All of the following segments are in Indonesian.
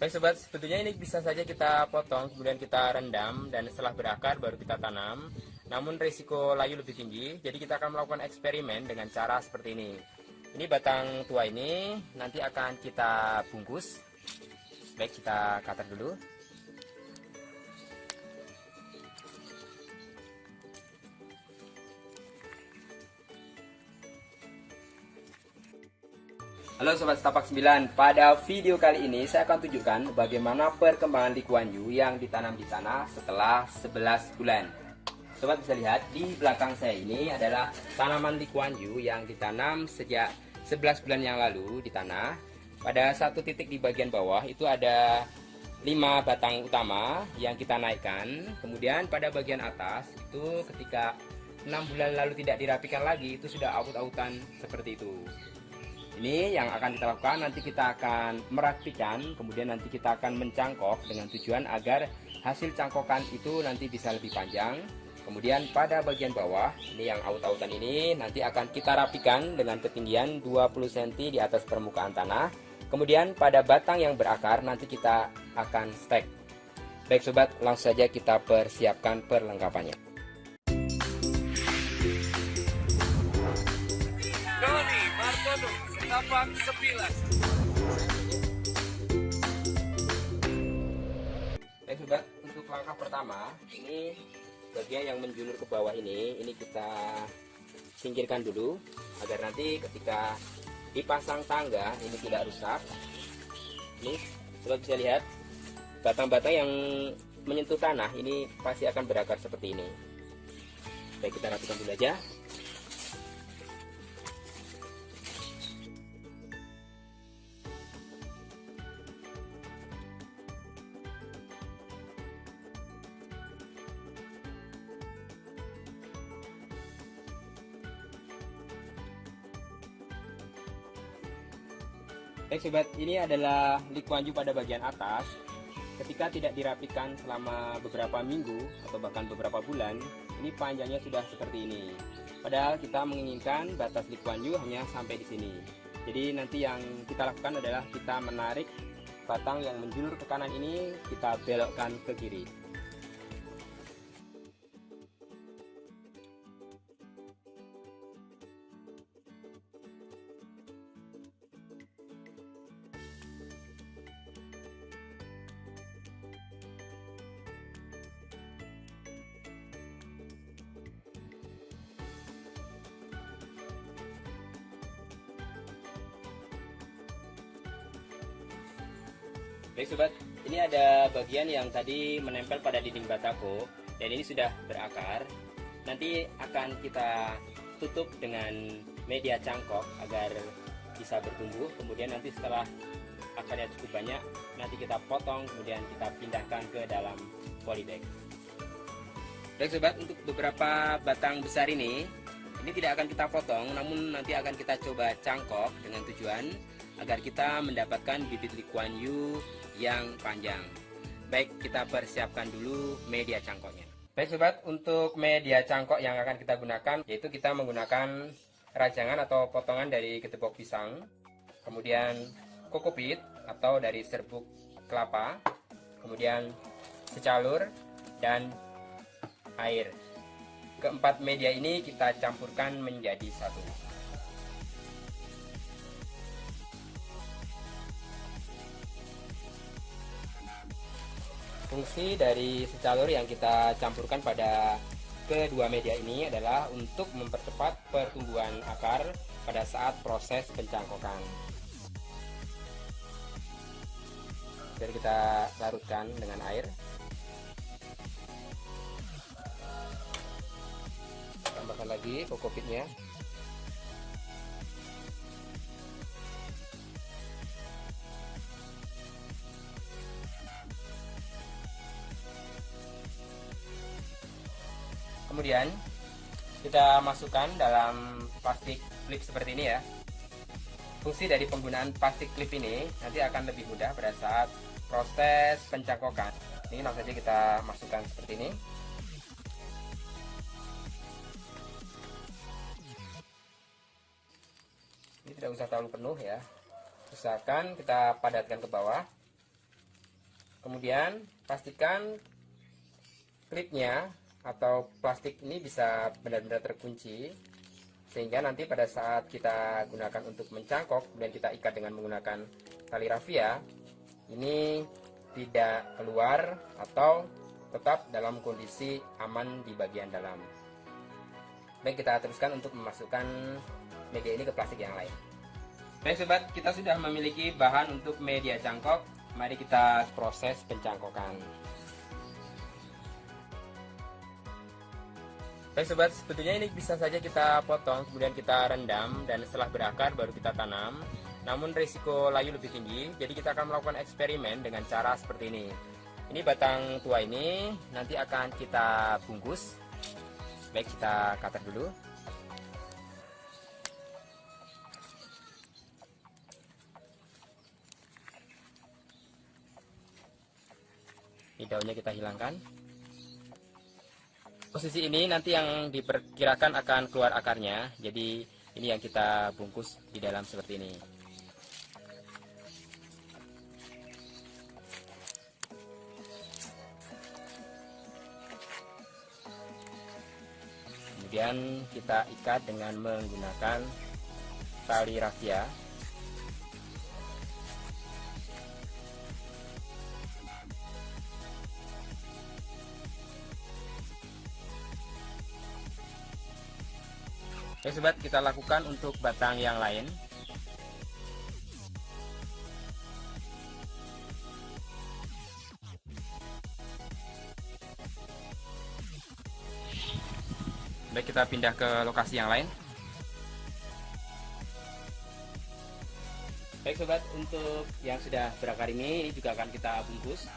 Baik sobat, sebetulnya ini bisa saja kita potong, kemudian kita rendam, dan setelah berakar baru kita tanam. Namun risiko layu lebih tinggi, jadi kita akan melakukan eksperimen dengan cara seperti ini. Ini batang tua ini nanti akan kita bungkus. Baik, kita cutter dulu. Halo Sobat Setapak 9, pada video kali ini saya akan tunjukkan bagaimana perkembangan Lee Kuan Yew yang ditanam di tanah setelah 11 bulan. Sobat bisa lihat di belakang saya ini adalah tanaman Lee Kuan Yew yang ditanam sejak 11 bulan yang lalu di tanah. Pada satu titik di bagian bawah itu ada 5 batang utama yang kita naikkan. Kemudian pada bagian atas itu ketika 6 bulan lalu tidak dirapikan lagi, itu sudah aut-autan seperti itu. Ini yang akan kita lakukan, nanti kita akan merapikan, kemudian nanti kita akan mencangkok dengan tujuan agar hasil cangkokan itu nanti bisa lebih panjang. Kemudian pada bagian bawah, ini yang aut-autan ini nanti akan kita rapikan dengan ketinggian 20 cm di atas permukaan tanah. Kemudian pada batang yang berakar nanti kita akan stek. Baik sobat, langsung saja kita persiapkan perlengkapannya. Setapak 9. Baik sobat, untuk langkah pertama ini bagian yang menjulur ke bawah ini kita singkirkan dulu agar nanti ketika dipasang tangga ini tidak rusak. Ini sobat bisa lihat batang-batang yang menyentuh tanah ini pasti akan berakar seperti ini. Baik, kita rapikan dulu aja. Baik sobat, ini adalah Lee Kuan Yew pada bagian atas. Ketika tidak dirapikan selama beberapa minggu atau bahkan beberapa bulan, ini panjangnya sudah seperti ini. Padahal kita menginginkan batas Lee Kuan Yew hanya sampai di sini. Jadi nanti yang kita lakukan adalah kita menarik batang yang menjulur ke kanan ini, kita belokkan ke kiri. Baik sobat, ini ada bagian yang tadi menempel pada dinding batako dan ini sudah berakar. Nanti akan kita tutup dengan media cangkok agar bisa bertumbuh. Kemudian nanti setelah akarnya cukup banyak, nanti kita potong kemudian kita pindahkan ke dalam polybag. Baik sobat, untuk beberapa batang besar ini tidak akan kita potong, namun nanti akan kita coba cangkok dengan tujuan agar kita mendapatkan bibit Lee Kuan Yew yang panjang. Baik, kita persiapkan dulu media cangkoknya. Baik sobat, untuk media cangkok yang akan kita gunakan yaitu kita menggunakan rajangan atau potongan dari getepok pisang, kemudian kokopit atau dari serbuk kelapa, kemudian secalur dan air. Keempat media ini kita campurkan menjadi satu. Fungsi dari secalur yang kita campurkan pada kedua media ini adalah untuk mempercepat pertumbuhan akar pada saat proses pencangkokan. Jadi kita larutkan dengan air. Tambahkan lagi kokopitnya. Kemudian kita masukkan dalam plastik klip seperti ini ya. Fungsi dari penggunaan plastik klip ini nanti akan lebih mudah pada saat proses pencangkokan. Ini langsung saja kita masukkan seperti ini. Ini tidak usah terlalu penuh ya. Usahakan kita padatkan ke bawah. Kemudian pastikan klipnya atau plastik ini bisa benar-benar terkunci, sehingga nanti pada saat kita gunakan untuk mencangkok dan kita ikat dengan menggunakan tali rafia, ini tidak keluar atau tetap dalam kondisi aman di bagian dalam. Baik, kita teruskan untuk memasukkan media ini ke plastik yang lain. Baik sobat, kita sudah memiliki bahan untuk media cangkok. Mari kita proses pencangkokan. Baik sobat, sebetulnya ini bisa saja kita potong, kemudian kita rendam, dan setelah berakar baru kita tanam. Namun risiko layu lebih tinggi, jadi kita akan melakukan eksperimen dengan cara seperti ini. Ini batang tua ini nanti akan kita bungkus. Baik, kita cutter dulu. Ini daunnya kita hilangkan. Posisi ini nanti yang diperkirakan akan keluar akarnya, jadi ini yang kita bungkus di dalam seperti ini. Kemudian kita ikat dengan menggunakan tali rafia. Oke sobat, kita lakukan untuk batang yang lain. Baik, kita pindah ke lokasi yang lain. Baik sobat, untuk yang sudah berakar ini juga akan kita bungkus.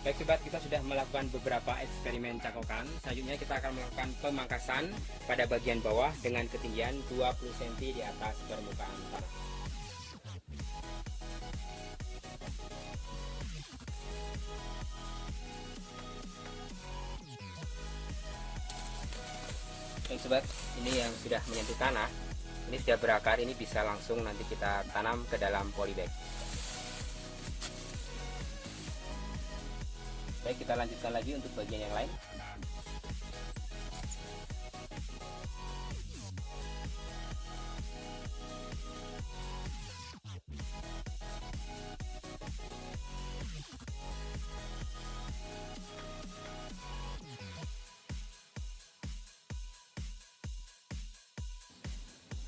Baik sobat, kita sudah melakukan beberapa eksperimen cangkokan. Selanjutnya kita akan melakukan pemangkasan pada bagian bawah dengan ketinggian 20 cm di atas permukaan tanah. Baik sobat, ini yang sudah menyentuh tanah, ini sudah berakar, ini bisa langsung nanti kita tanam ke dalam polybag. Baik, kita lanjutkan lagi untuk bagian yang lain.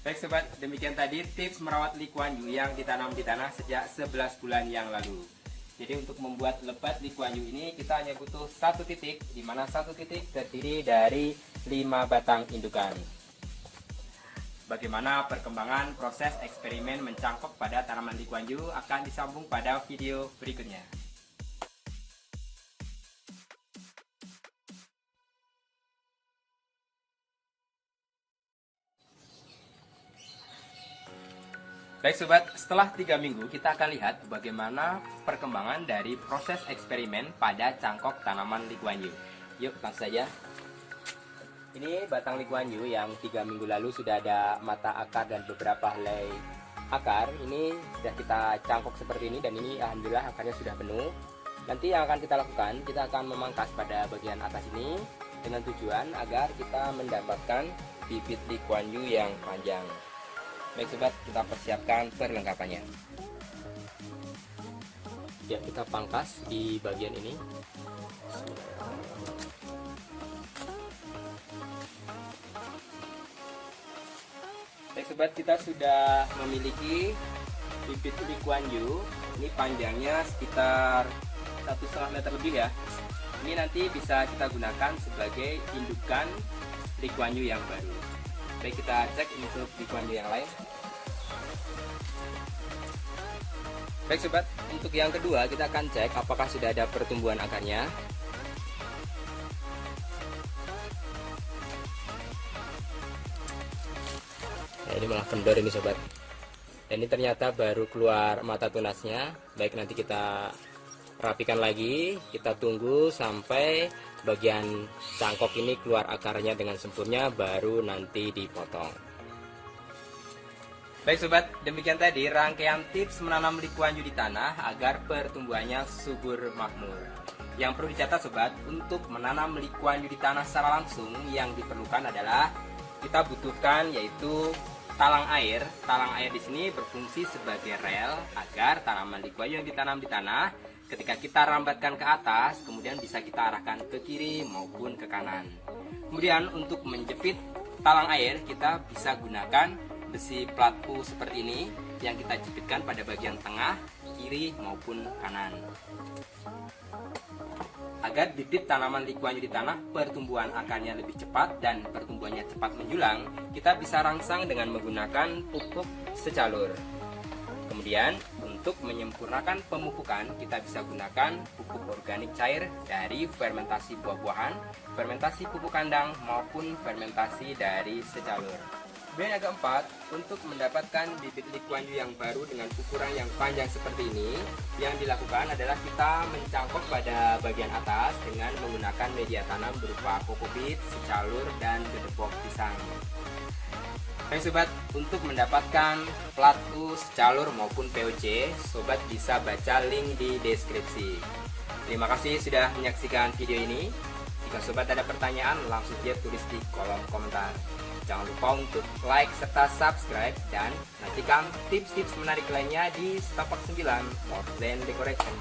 Baik sobat, demikian tadi tips merawat Lee Kuan Yew yang ditanam di tanah sejak 11 bulan yang lalu. Jadi untuk membuat lebat Lee Kuan Yew ini kita hanya butuh satu titik, di mana satu titik terdiri dari 5 batang indukan. Bagaimana perkembangan proses eksperimen mencangkok pada tanaman Lee Kuan Yew akan disambung pada video berikutnya. Baik sobat, setelah 3 minggu kita akan lihat bagaimana perkembangan dari proses eksperimen pada cangkok tanaman Lee Kuan Yew. Yuk langsung saja. Ini batang Lee Kuan Yew yang 3 minggu lalu sudah ada mata akar dan beberapa helai akar. Ini sudah kita cangkok seperti ini, dan ini alhamdulillah akarnya sudah penuh. Nanti yang akan kita lakukan, kita akan memangkas pada bagian atas ini dengan tujuan agar kita mendapatkan bibit Lee Kuan Yew yang panjang. Baik sobat, kita persiapkan perlengkapannya. Ya, kita pangkas di bagian ini. Baik sobat, kita sudah memiliki bibit Lee Kuan Yew. Ini panjangnya sekitar 1,5 meter lebih ya. Ini nanti bisa kita gunakan sebagai indukan Lee Kuan Yew yang baru. Baik, kita cek untuk Lee Kuan Yew yang lain. Baik sobat, untuk yang kedua kita akan cek apakah sudah ada pertumbuhan akarnya. Nah, ini malah kendor ini sobat. Dan ini ternyata baru keluar mata tunasnya. Baik, nanti kita rapikan lagi, kita tunggu sampai bagian cangkok ini keluar akarnya dengan sempurna, baru nanti dipotong. Baik sobat, demikian tadi rangkaian tips menanam likuanyu di tanah agar pertumbuhannya subur makmur. Yang perlu dicatat sobat, untuk menanam likuanyu di tanah secara langsung yang diperlukan adalah kita butuhkan yaitu talang air. Talang air di sini berfungsi sebagai rel agar tanaman likuanyu yang ditanam di tanah ketika kita rambatkan ke atas, kemudian bisa kita arahkan ke kiri maupun ke kanan. Kemudian untuk menjepit talang air, kita bisa gunakan besi plat U seperti ini yang kita jepitkan pada bagian tengah, kiri maupun kanan. Agar bibit tanaman likuanyu di tanah pertumbuhan akarnya lebih cepat dan pertumbuhannya cepat menjulang, kita bisa rangsang dengan menggunakan pupuk secalur. Kemudian untuk menyempurnakan pemupukan, kita bisa gunakan pupuk organik cair dari fermentasi buah-buahan, fermentasi pupuk kandang maupun fermentasi dari secalur. Kemudian yang keempat, untuk mendapatkan bibit likuanyu yang baru dengan ukuran yang panjang seperti ini, yang dilakukan adalah kita mencangkok pada bagian atas dengan menggunakan media tanam berupa kokopit, secalur, dan gedebok pisang. Baik sobat, untuk mendapatkan plat U, secalur maupun POC, sobat bisa baca link di deskripsi. Terima kasih sudah menyaksikan video ini. Jika sobat ada pertanyaan, langsung saja tulis di kolom komentar. Jangan lupa untuk like serta subscribe dan nantikan tips-tips menarik lainnya di Setapak 9 Modern Decoration.